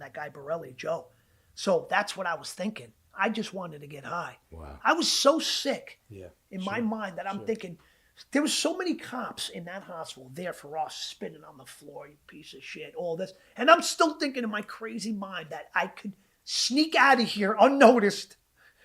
that guy Borelli, Joe. So that's what I was thinking. I just wanted to get high. Wow. I was so sick in my sure, mind that I'm thinking, there was so many cops in that hospital there for us, spitting on the floor, you piece of shit, all this. And I'm still thinking in my crazy mind that I could sneak out of here unnoticed,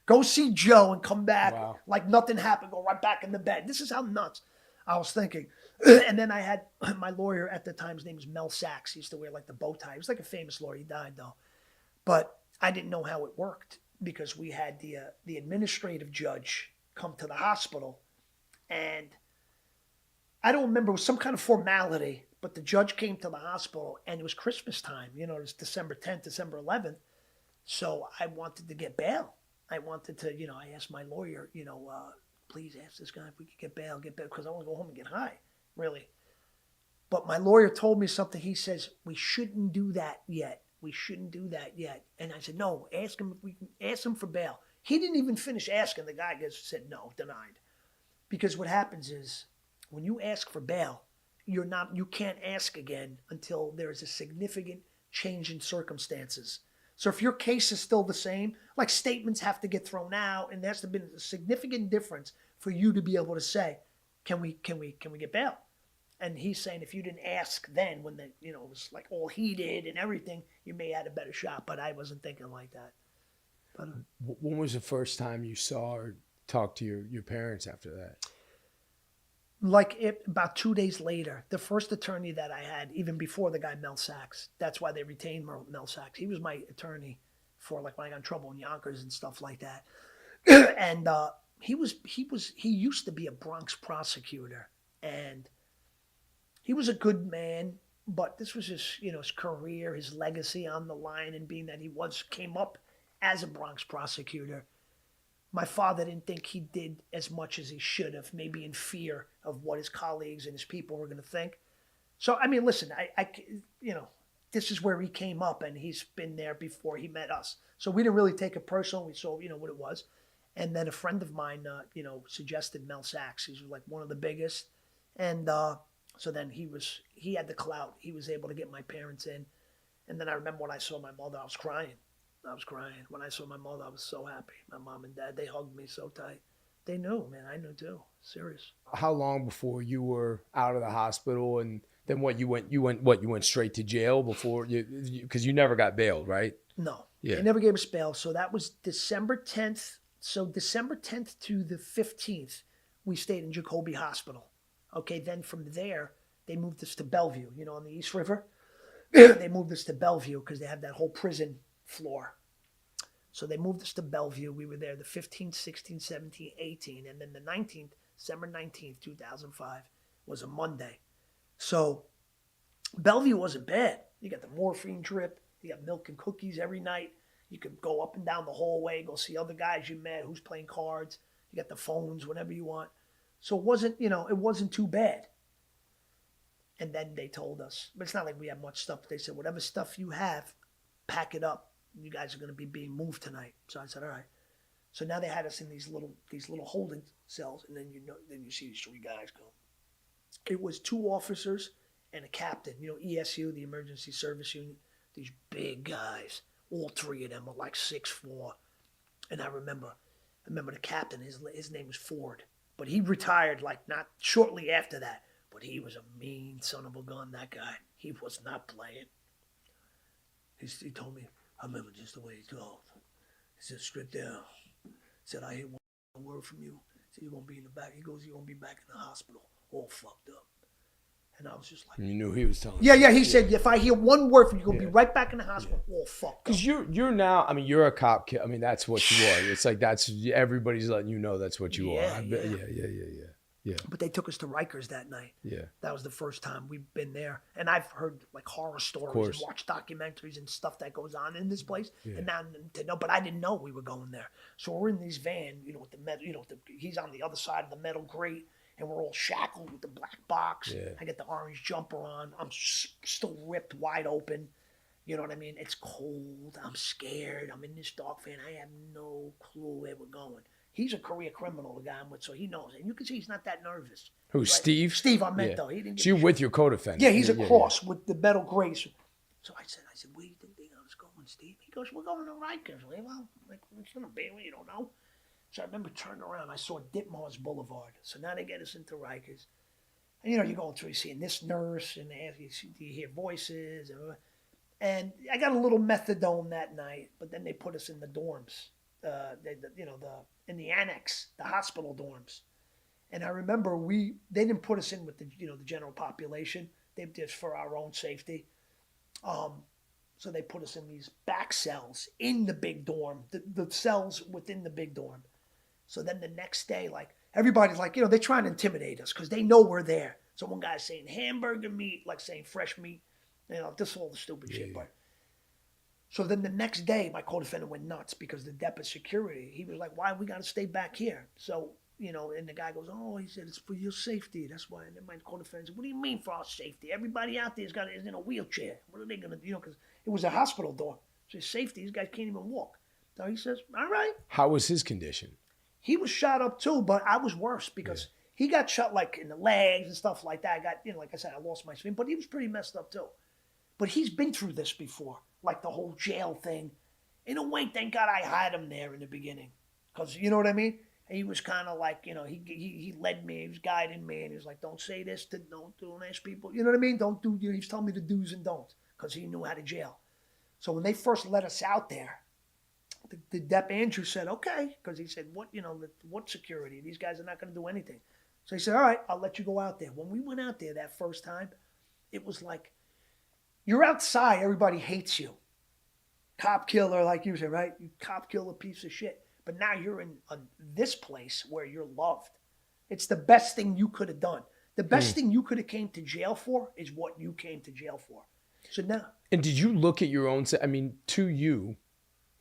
go see Joe and come back like nothing happened, go right back in the bed. This is how nuts I was thinking. And then I had my lawyer at the time, his name was Mel Sachs. He used to wear like the bow tie. He was like a famous lawyer. He died though. But I didn't know how it worked because we had the administrative judge come to the hospital, and I don't remember, it was some kind of formality, but the judge came to the hospital and it was Christmas time. You know, it was December 10th, December 11th. So I wanted to get bail. I wanted to, I asked my lawyer, please ask this guy if we could get bail, because I want to go home and get high, really. But my lawyer told me something. He says, we shouldn't do that yet. We shouldn't do that yet. And I said, no, ask him if we can ask him for bail. He didn't even finish asking. The guy just said no, denied. Because what happens is when you ask for bail, you can't ask again until there is a significant change in circumstances. So if your case is still the same, like statements have to get thrown out, and there has to be a significant difference for you to be able to say, can we get bail? And he's saying if you didn't ask then, when it was like all heated and everything, you may have had a better shot. But I wasn't thinking like that. But when was the first time you saw or talked to your parents after that? About 2 days later, the first attorney that I had, even before the guy Mel Sachs, that's why they retained Mel Sachs. He was my attorney for like when I got in trouble in Yonkers and stuff like that. And he used to be a Bronx prosecutor, and he was a good man, but this was his career, his legacy on the line, and being that he came up as a Bronx prosecutor. My father didn't think he did as much as he should have, maybe in fear of what his colleagues and his people were going to think. So, I mean, listen, this is where he came up, and he's been there before he met us. So we didn't really take it personal. We saw, what it was. And then a friend of mine, suggested Mel Sachs. He's like one of the biggest. And so then he had the clout. He was able to get my parents in. And then I remember when I saw my mother, I was crying. When I saw my mother, I was so happy. My mom and dad, they hugged me so tight. They knew, man. I knew too. Serious. How long before you were out of the hospital, and then what? You went straight to jail before because you never got bailed, right? No. Yeah. They never gave us bail. So that was December 10th. So December 10th to the 15th, we stayed in Jacoby Hospital. Okay. Then from there, they moved us to Bellevue. On the East River. They moved us to Bellevue because they have that whole prison floor. So they moved us to Bellevue. We were there the 15th, 16th, 17th, 18th, and then the 19th, December 19th, 2005 was a Monday. So Bellevue wasn't bad. You got the morphine drip. You got milk and cookies every night. You could go up and down the hallway, go see other guys you met, who's playing cards. You got the phones, whenever you want. So it wasn't too bad. And then they told us, but it's not like we have much stuff. They said, whatever stuff you have, pack it up. You guys are going to be being moved tonight. So I said, all right. So now they had us in these little holding cells, and then you see these three guys go. It was two officers and a captain. ESU, the Emergency Service Unit. These big guys. All three of them were like 6'4". And I remember the captain. His name was Ford, but he retired like not shortly after that. But he was a mean son of a gun. That guy. He was not playing. He told me, I remember just the way he talked. He said, straight down. He said, I hear one word from you. He said, you're going to be in the back. He goes, you're going to be back in the hospital, all fucked up. And I was just like... You knew he was telling you. Yeah, he said, if I hear one word from you, you're going to be right back in the hospital, all fucked up. Because you're now, you're a cop kid. That's what you are. It's like everybody's letting you know that's what you are. Yeah. But they took us to Rikers that night. Yeah. That was the first time we've been there. And I've heard like horror stories and watched documentaries and stuff that goes on in this place. Yeah. And now to know, but I didn't know we were going there. So we're in this van, with the metal, he's on the other side of the metal grate, and we're all shackled with the black box. Yeah. I get the orange jumper on. I'm still ripped wide open. You know what I mean? It's cold. I'm scared. I'm in this dark van. I have no clue where we're going. He's a career criminal, the guy I'm with, so he knows. And you can see he's not that nervous. Who, Steve? Steve, I meant though. He didn't. So you're with your co-defendant. Yeah, he's across with the metal grace. So I said, where do you think they're going to go? Steve? He goes, we're going to Rikers. Well, like, it's going to be, you don't know. So I remember turning around. I saw Ditmars Boulevard. So now they get us into Rikers. And, you're going through, you're seeing this nurse, and you hear voices. And I got a little methadone that night, but then they put us in the dorms, in the annex, the hospital dorms. And I remember they didn't put us in with the general population. They did for our own safety. So they put us in these back cells in the big dorm, the cells within the big dorm. So then the next day, like, everybody's like, they try and intimidate us because they know we're there. So one guy's saying hamburger meat, like saying fresh meat, this is all the stupid shit. But so then the next day, my co-defendant went nuts because the depth of security. He was like, why we got to stay back here? So, and the guy goes, he said, it's for your safety. That's why. And then my co-defendant said, what do you mean for our safety? Everybody out there is in a wheelchair. What are they going to do? Because it was a hospital door. So safety, these guys can't even walk. So he says, all right. How was his condition? He was shot up too, but I was worse because he got shot like in the legs and stuff like that. I got, like I said, I lost my spleen, but he was pretty messed up too. But he's been through this before, like the whole jail thing. In a way, thank God I had him there in the beginning. Because, you know what I mean? He was kind of like, he led me, he was guiding me, and he was like, don't say this, don't ask people. You know what I mean? Don't do, he was telling me the do's and don'ts because he knew how to jail. So when they first let us out there, the Dep Andrew said, okay, because he said, what security? These guys are not going to do anything. So he said, all right, I'll let you go out there. When we went out there that first time, it was like, you're outside, everybody hates you. Cop killer, like you said, right? You cop killer piece of shit. But now you're in this place where you're loved. It's the best thing you could have done. The best thing you could have came to jail for is what you came to jail for. So now. And did you look at your own, to you,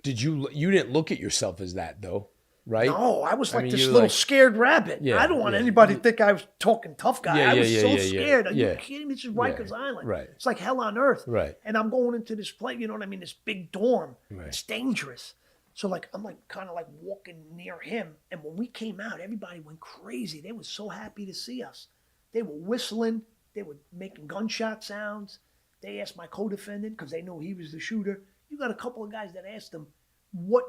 you didn't look at yourself as that though, right? No, I was like this little scared rabbit. Yeah, I don't want anybody to think I was talking tough guy. I was so scared. Are you kidding me? This is Rikers Island. Right. It's like hell on earth. Right. And I'm going into this place, you know what I mean? This big dorm. Right. It's dangerous. So like I'm like kind of like walking near him. And when we came out, everybody went crazy. They were so happy to see us. They were whistling. They were making gunshot sounds. They asked my co-defendant, because they knew he was the shooter. You got a couple of guys that asked him what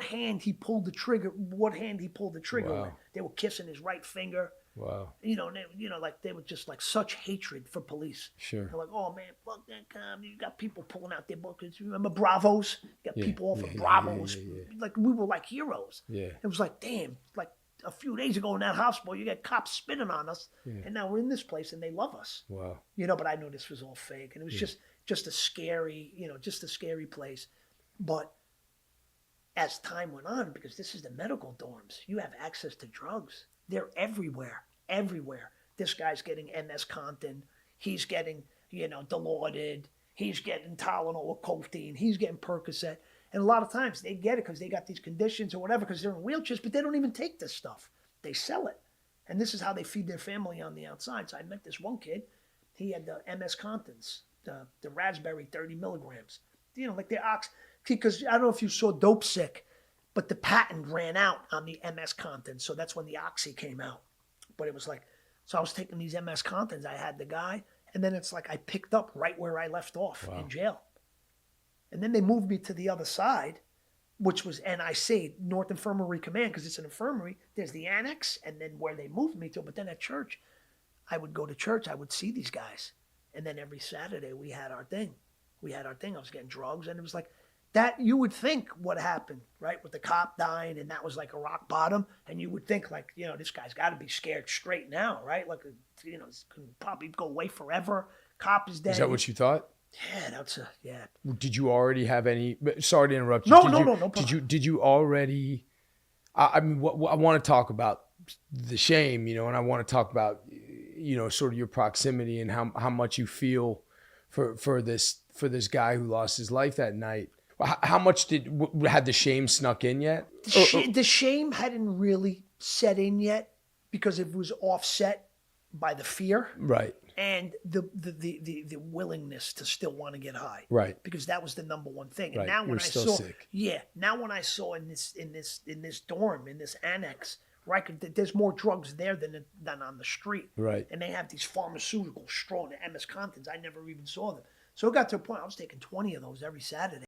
hand he pulled the trigger, Wow. with. They were kissing his right finger. Wow. They were just like such hatred for police. Sure. They're like, oh man, fuck that cop. You got people pulling out their buckets. You remember Bravos? You got people off of Bravos. Like we were like heroes. Yeah. It was like, damn, like a few days ago in that hospital, you got cops spitting on us, and now we're in this place and they love us. Wow. But I knew this was all fake, and it was just a scary, just a scary place. But as time went on, because this is the medical dorms, you have access to drugs. They're everywhere. This guy's getting MS Compton. He's getting, Dilaudid. He's getting Tylenol or codeine. He's getting Percocet. And a lot of times they get it because they got these conditions or whatever because they're in wheelchairs, but they don't even take this stuff. They sell it. And this is how they feed their family on the outside. So I met this one kid. He had the MS Comptons, the raspberry 30 milligrams. Like the ox. Because I don't know if you saw Dope Sick, but the patent ran out on the MS Compton. So that's when the Oxy came out. But it was like, so I was taking these MS Comptons. I had the guy, and then it's like I picked up right where I left off in jail. And then they moved me to the other side, which was NIC, North Infirmary Command, because it's an infirmary. There's the annex, and then where they moved me to. But then at church, I would go to church. I would see these guys. And then every Saturday, we had our thing. I was getting drugs, and it was like, that you would think what happened, right? With the cop dying, and that was like a rock bottom. And you would think like, this guy's got to be scared straight now, right? Like, it's going to probably go away forever. Cop is dead. Is that what you thought? Yeah, Did you already have any, sorry to interrupt you. No problem. Did you already, I mean, what I want to talk about the shame, and I want to talk about, sort of your proximity and how much you feel for this guy who lost his life that night. How much had the shame snuck in yet? The shame hadn't really set in yet because it was offset by the fear, right? And the willingness to still want to get high, right? Because that was the number one thing. And right. now when sick. Now when I saw in this dorm, in this annex, right, there's more drugs there than on the street, right? And they have these pharmaceuticals, strong MS Comptons. I never even saw them. So it got to a point I was taking 20 of those every Saturday.